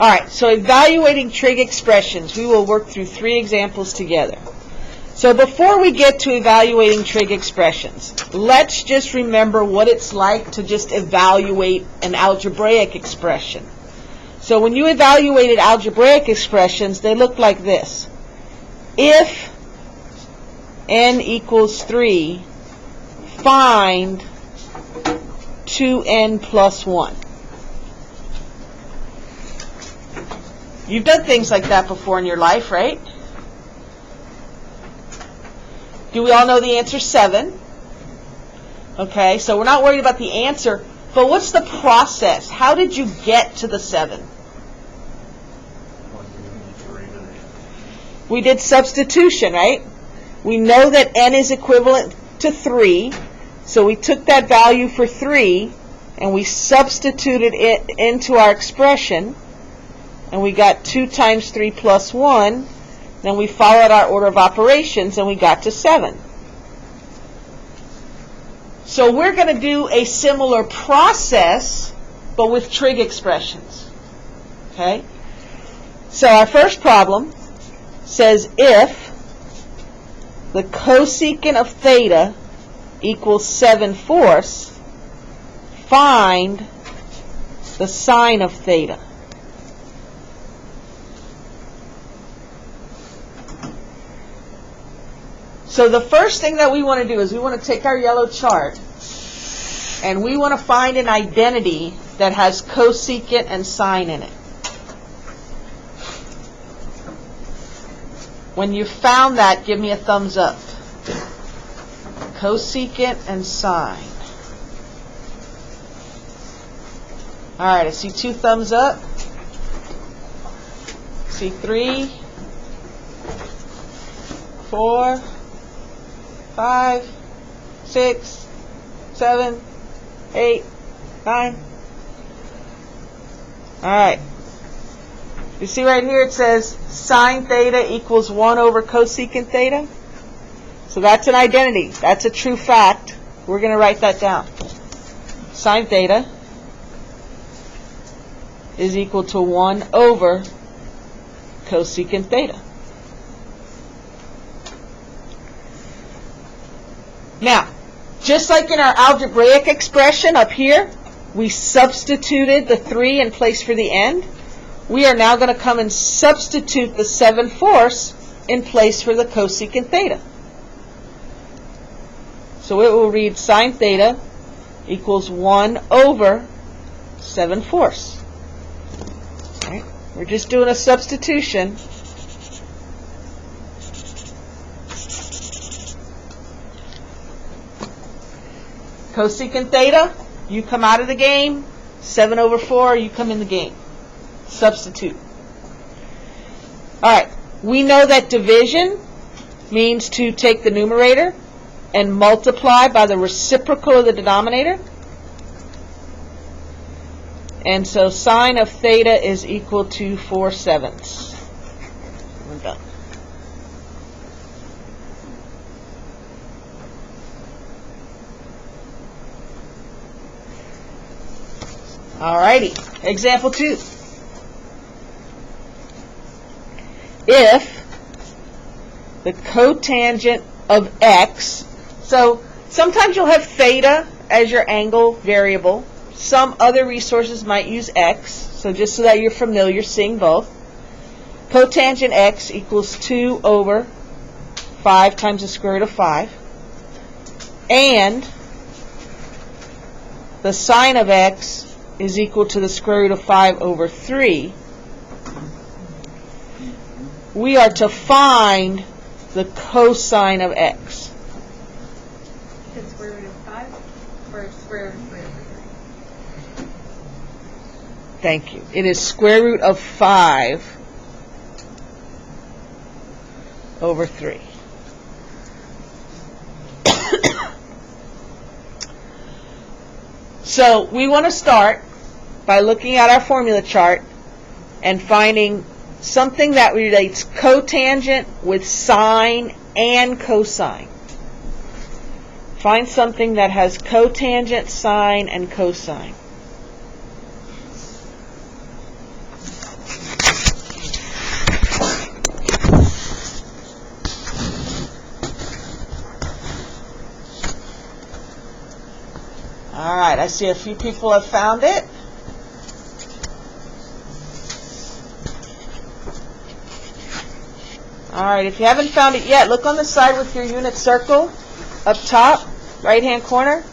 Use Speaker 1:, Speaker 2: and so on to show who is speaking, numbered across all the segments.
Speaker 1: Alright, so evaluating trig expressions. We will work through 3 examples together. So before we get to evaluating trig expressions, let's just remember what it's like to just evaluate an algebraic expression. So when you evaluated algebraic expressions, they look like this. If n equals 3, find 2n plus 1. You've done things like that before in your life, right? Do we all know the answer 7? Okay, so we're not worried about the answer, but what's the process? How did you get to the 7? We did substitution, right? We know that n is equivalent to 3, so we took that value for 3 and we substituted it into our expression, and we got 2 times 3 plus 1. Then we followed our order of operations and we got to 7. So we're going to do a similar process, but with trig expressions. Okay? So our first problem says if the cosecant of theta equals 7/4, find the sine of theta. So the first thing that we want to do is we want to take our yellow chart and we want to find an identity that has cosecant and sine in it. When you found that, give me a thumbs up. Cosecant and sine. Alright, I see 2 thumbs up. See 3, 4, 5, 6, 7, 8, 9. Alright. You see right here it says sine theta equals 1 over cosecant theta? So that's an identity. That's a true fact. We're going to write that down. Sine theta is equal to 1 over cosecant theta. Now, just like in our algebraic expression up here, we substituted the 3 in place for the n. We are now going to come and substitute the 7/4 in place for the cosecant theta. So it will read sine theta equals 1 over 7/4. Right? We're just doing a substitution. Cosecant theta, you come out of the game. 7/4, you come in the game. Substitute. Alright, we know that division means to take the numerator and multiply by the reciprocal of the denominator. And so sine of theta is equal to 4/7. We're done. Alrighty, example 2. If the cotangent of x, so sometimes you'll have theta as your angle variable. Some other resources might use x, so just so that you're familiar seeing both. Cotangent x equals 2 over 5 times the square root of 5. And the sine of x is equal to the square root of 5 over 3. We are to find the cosine of x.
Speaker 2: The square root of 5 or square root of 3 over 3?
Speaker 1: Thank you. It is square root of 5 over 3. So we want to start by looking at our formula chart and finding something that relates cotangent with sine and cosine. Find something that has cotangent, sine, and cosine. I see a few people have found it. All right, if you haven't found it yet, look on the side with your unit circle up top, right-hand corner.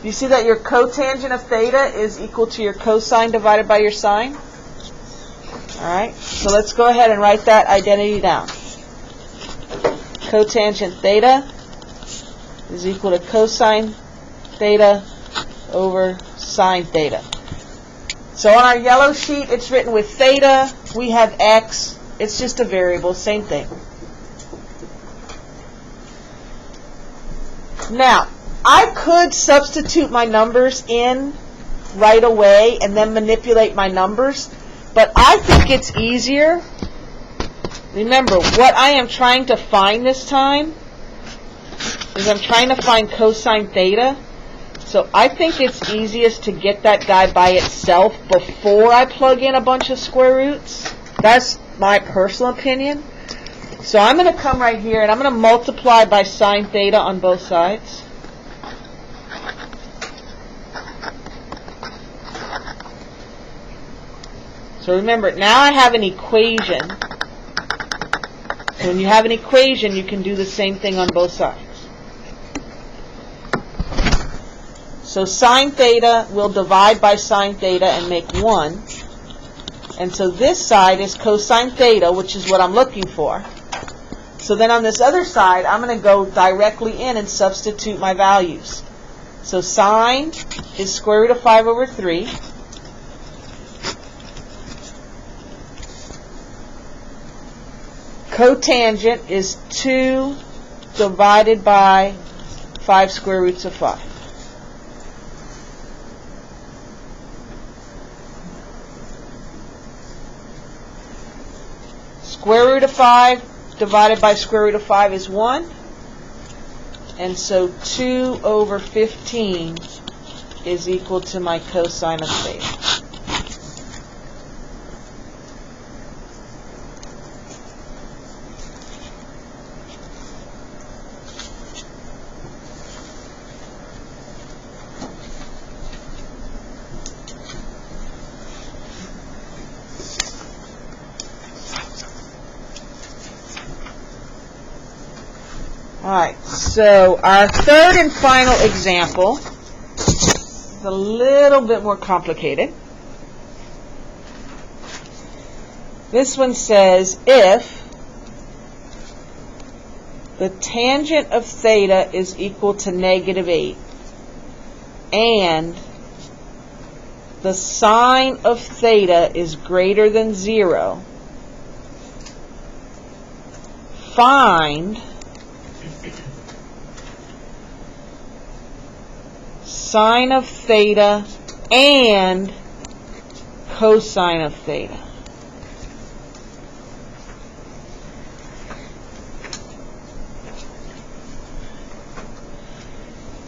Speaker 1: You see that your cotangent of theta is equal to your cosine divided by your sine? All right, so let's go ahead and write that identity down. Cotangent theta is equal to cosine theta over sine theta. So on our yellow sheet, it's written with theta. We have x. It's just a variable, same thing. Now, I could substitute my numbers in right away and then manipulate my numbers, but I think it's easier. Remember, what I am trying to find this time is I'm trying to find cosine theta. So I think it's easiest to get that guy by itself before I plug in a bunch of square roots. That's my personal opinion. So I'm going to come right here and I'm going to multiply by sine theta on both sides. So remember, now I have an equation. So when you have an equation, you can do the same thing on both sides. So sine theta will divide by sine theta and make 1. And so this side is cosine theta, which is what I'm looking for. So then on this other side, I'm going to go directly in and substitute my values. So sine is square root of 5 over 3. Cotangent is 2 divided by 5 square roots of 5. Square root of 5 divided by square root of 5 is 1. And so 2 over 15 is equal to my cosine of theta. Alright, so our third and final example is a little bit more complicated. This one says, if the tangent of theta is equal to negative 8 and the sine of theta is greater than 0, find sine of theta and cosine of theta.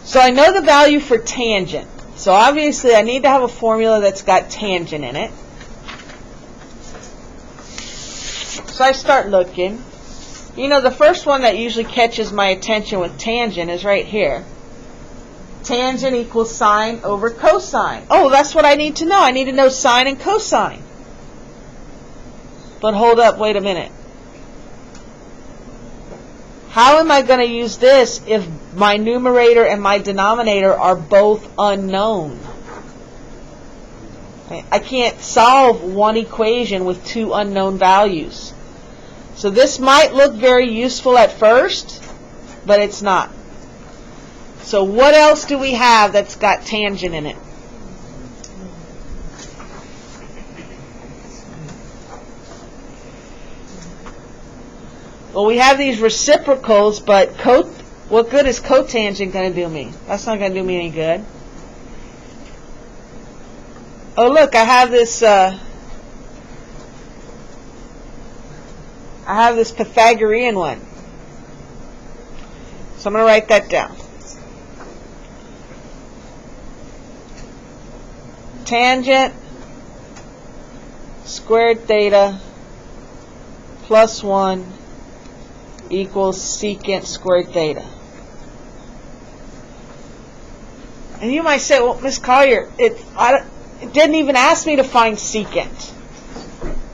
Speaker 1: So I know the value for tangent. So obviously I need to have a formula that's got tangent in it. So I start looking. You know, the first one that usually catches my attention with tangent is right here. Tangent equals sine over cosine. Oh, that's what I need to know. I need to know sine and cosine. But hold up, wait a minute. How am I going to use this if my numerator and my denominator are both unknown? I can't solve one equation with two unknown values. So this might look very useful at first, but it's not. So what else do we have that's got tangent in it? Well, we have these reciprocals, but what good is cotangent going to do me? That's not going to do me any good. Oh, look, I have this Pythagorean one. So I'm going to write that down. Tangent squared theta plus 1 equals secant squared theta. And you might say, well, Miss Collier, it didn't even ask me to find secant.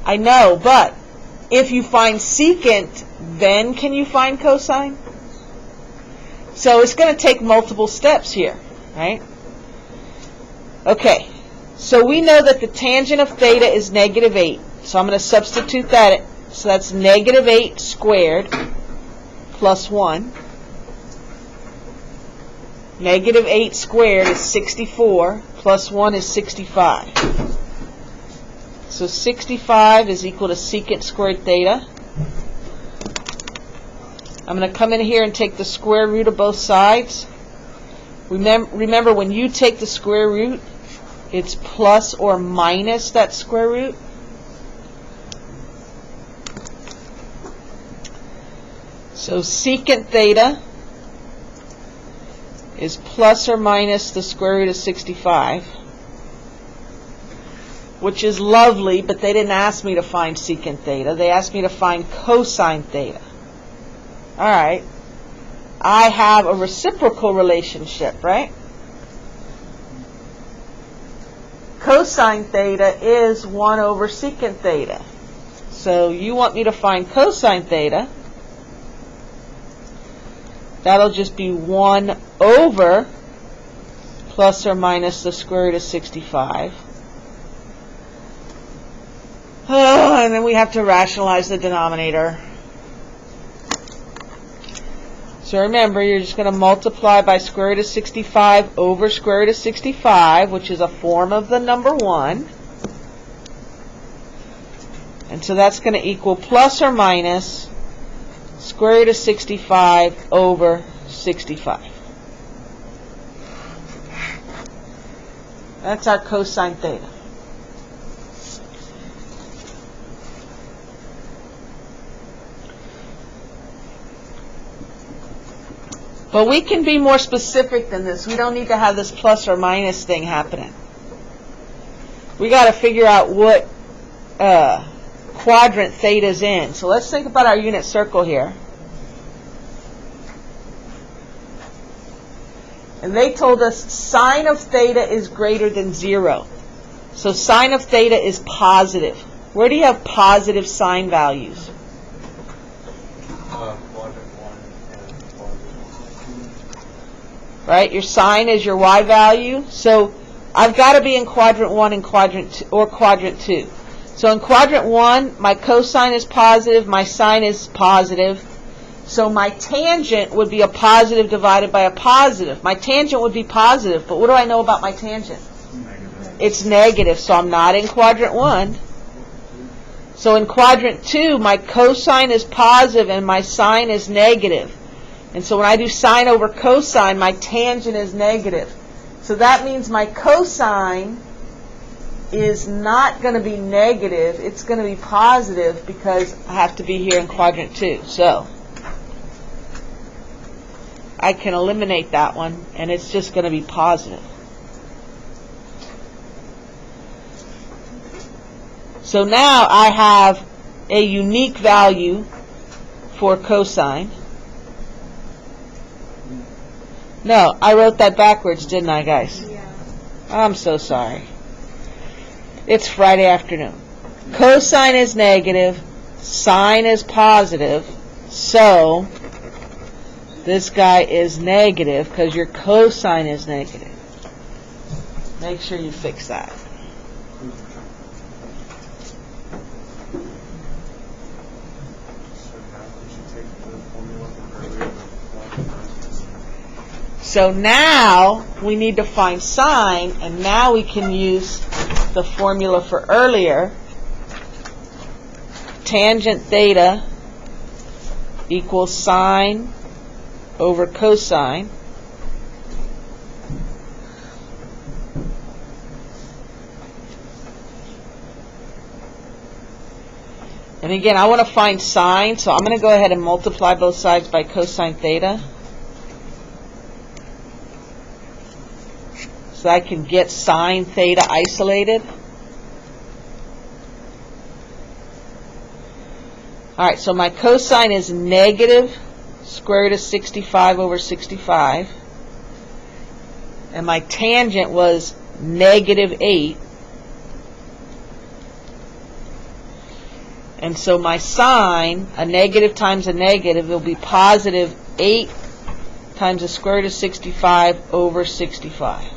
Speaker 1: I know, but if you find secant, then can you find cosine? So it's going to take multiple steps here, right? Okay, so we know that the tangent of theta is negative 8. So I'm going to substitute that. So that's negative 8 squared plus 1. Negative 8 squared is 64, plus 1 is 65. So 65 is equal to secant squared theta. I'm going to come in here and take the square root of both sides. Remember, when you take the square root, it's plus or minus that square root. So secant theta is plus or minus the square root of 65, which is lovely, but they didn't ask me to find secant theta. They asked me to find cosine theta. All right. I have a reciprocal relationship, right? Cosine theta is 1 over secant theta. So you want me to find cosine theta. That'll just be 1 over plus or minus the square root of 65. And then we have to rationalize the denominator. So remember, you're just going to multiply by square root of 65 over square root of 65, which is a form of the number 1. And so that's going to equal plus or minus square root of 65 over 65. That's our cosine theta. But we can be more specific than this. We don't need to have this plus or minus thing happening. We got to figure out what quadrant theta's in. So let's think about our unit circle here. And they told us sine of theta is greater than 0. So sine of theta is positive. Where do you have positive sine values?
Speaker 3: Quadrant 1 and quadrant 2.
Speaker 1: Right? Your sine is your y value. So I've got to be in quadrant 1 and quadrant 2, or quadrant 2. So in quadrant 1, my cosine is positive, my sine is positive. So my tangent would be a positive divided by a positive. My tangent would be positive, but what do I know about my tangent?
Speaker 3: Negative.
Speaker 1: It's negative, so I'm not in quadrant 1. So in quadrant 2, my cosine is positive and my sine is negative. And so when I do sine over cosine, my tangent is negative. So that means my cosine is not going to be negative. It's going to be positive because I have to be here in quadrant 2. So I can eliminate that one, and it's just going to be positive. So now I have a unique value for cosine. No, I wrote that backwards, didn't I, guys?
Speaker 2: Yeah.
Speaker 1: I'm so sorry. It's Friday afternoon. Cosine is negative, sine is positive, so this guy is negative because your cosine is negative. Make sure you fix that. So now we need to find sine, and now we can use the formula for earlier. Tangent theta equals sine over cosine. And again, I want to find sine, so I'm going to go ahead and multiply both sides by cosine theta. So I can get sine theta isolated. Alright, so my cosine is negative square root of 65 over 65. and my tangent was negative 8. And so my sine, a negative times a negative, will be positive 8 times the square root of 65 over 65.